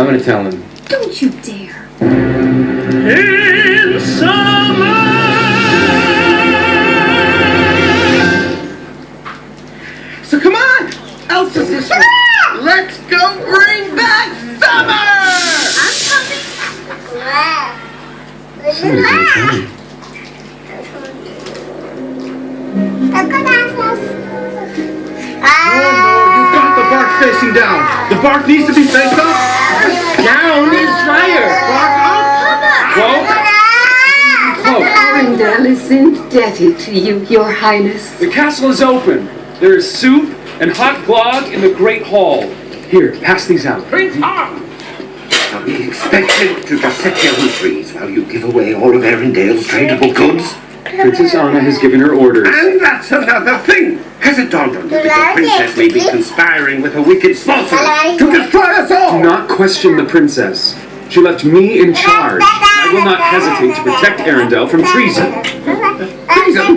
I'm gonna tell him. Don't you dare. In summer. So come on, Elsa's sister. Let's go bring back summer. You've got the bark facing down. The bark needs to be faced up. Down is higher. Bark up. Cloak. Arendelle is indebted to you, Your Highness. The castle is open. There is soup and hot glog in the great hall. Here, pass these out. Prince Arm. Are we expected to just sit here and freeze while you give away all of Arendale's tradable goods? Princess Anna has given her orders. And that's another thing. Has it dawned on you that the princess may be conspiring with a wicked sorcerer to destroy us all? Do not question the princess. She left me in charge. I will not hesitate to protect Arendelle from treason. Treason?